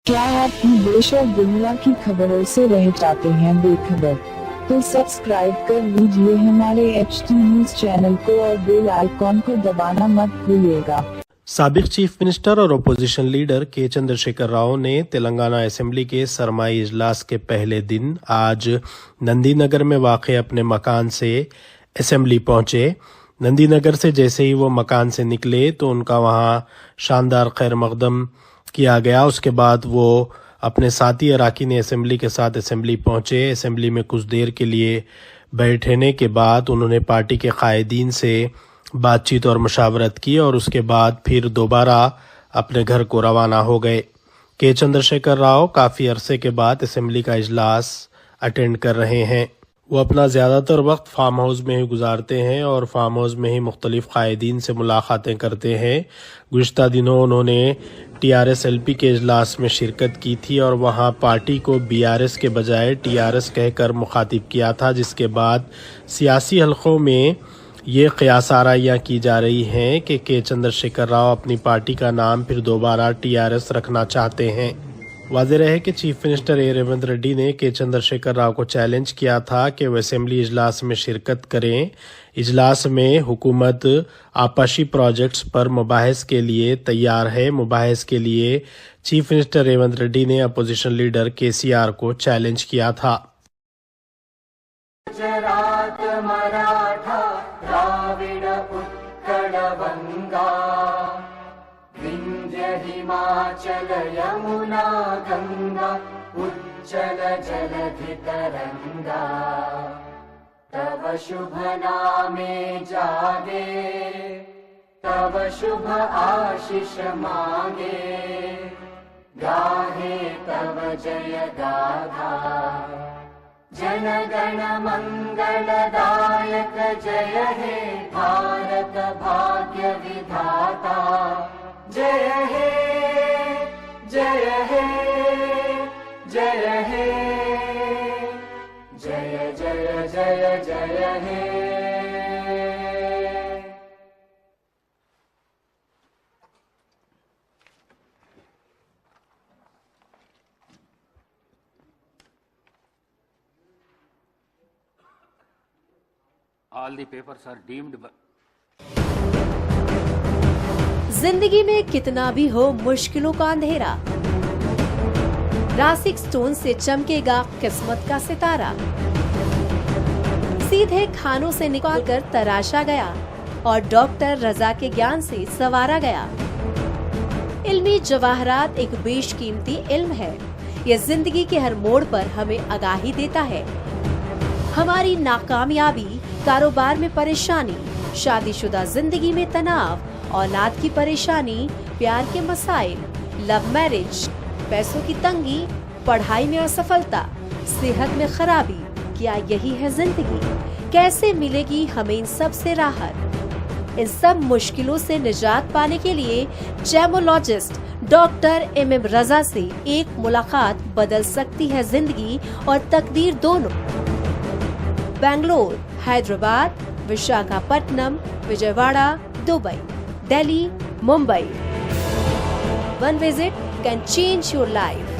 क्या आप देश और दुनिया की खबरों से रह जाते हैं बेखबर? तो सब्सक्राइब कर लीजिए हमारे HT न्यूज चैनल को और बेल आइकॉन को दबाना मत भूलिएगा। साबिक चीफ मिनिस्टर और ओपोजिशन लीडर के चंद्रशेखर राव ने तेलंगाना असेंबली के सरमाई इजलास के पहले दिन आज नंदीनगर में वाक़ अपने मकान से असेंबली पहुंचे। नंदीनगर से जैसे ही वो मकान से निकले तो उनका वहां शानदार खैर मकदम किया गया। उसके बाद वो अपने साथी अराकीन असेंबली के साथ असेंबली पहुंचे। असेंबली में कुछ देर के लिए बैठने के बाद उन्होंने पार्टी के कायदीन से बातचीत और मुशावरत की और उसके बाद फिर दोबारा अपने घर को रवाना हो गए। के चंद्रशेखर राव काफ़ी अरसे के बाद असेंबली का इजलास अटेंड कर रहे हैं। वो अपना ज़्यादातर वक्त फार्म हाउस में ही गुजारते हैं और फार्म हाउस में ही मुख्तलिफ कायदीन से मुलाकातें करते हैं। गुज़िश्ता दिनों उन्होंने TRS LP के इजलास में शिरकत की थी और वहाँ पार्टी को BRS के बजाय TRS कहकर मुखातिब किया था, जिसके बाद सियासी हलकों में ये क़यास आराइयाँ की जा रही हैं कि के चंद्रशेखर राव अपनी पार्टी का नाम फिर दोबारा TRS रखना चाहते हैं। वाज़ेह है कि chief minister A Revanth Reddy ने के चंद्रशेखर राव को चैलेंज किया था कि वह असेंबली इजलास में शिरकत करें। इजलास में हुकूमत आपाशी प्रोजेक्ट्स पर मुबाहिस के लिए तैयार है। मुबाहिस के लिए चीफ मिनिस्टर रेवंत रेड्डी ने अपोजिशन लीडर KCR को चैलेंज किया था। गुजरात मराठा द्राविड उत्कल बंगा विंध्य हिमाचल यमुना गंगा उज्जल जलधि तरंगा तव शुभ नामे जागे तव शुभ आशीष मांगे गाहे तव जय गाथा जन गण मंगलदायक जय हे भारत भाग्य विधाता जय हे जय हे जय हे जय जय जय जय हे। All the papers are deemed. जिंदगी में कितना भी हो मुश्किलों का अंधेरा, रासिक स्टोन से चमकेगा किस्मत का सितारा। सीधे खानों से निकालकर तराशा गया और डॉक्टर रजा के ज्ञान से संवारा गया। इल्मी जवाहरात एक बेशकीमती इल्म है। यह जिंदगी के हर मोड़ पर हमें आगाही देता है। हमारी नाकामयाबी, कारोबार में परेशानी, शादीशुदा जिंदगी में तनाव, औलाद की परेशानी, प्यार के मसाइल, लव मैरिज, पैसों की तंगी, पढ़ाई में असफलता, सेहत में खराबी, क्या यही है जिंदगी? कैसे मिलेगी हमें इन सब से राहत? इन सब मुश्किलों से निजात पाने के लिए जेमोलॉजिस्ट डॉक्टर MM रजा से एक मुलाकात बदल सकती है जिंदगी और तकदीर दोनों। Bangalore, Hyderabad, Visakhapatnam, Vijayawada, Dubai, Delhi, Mumbai. One visit can change your life.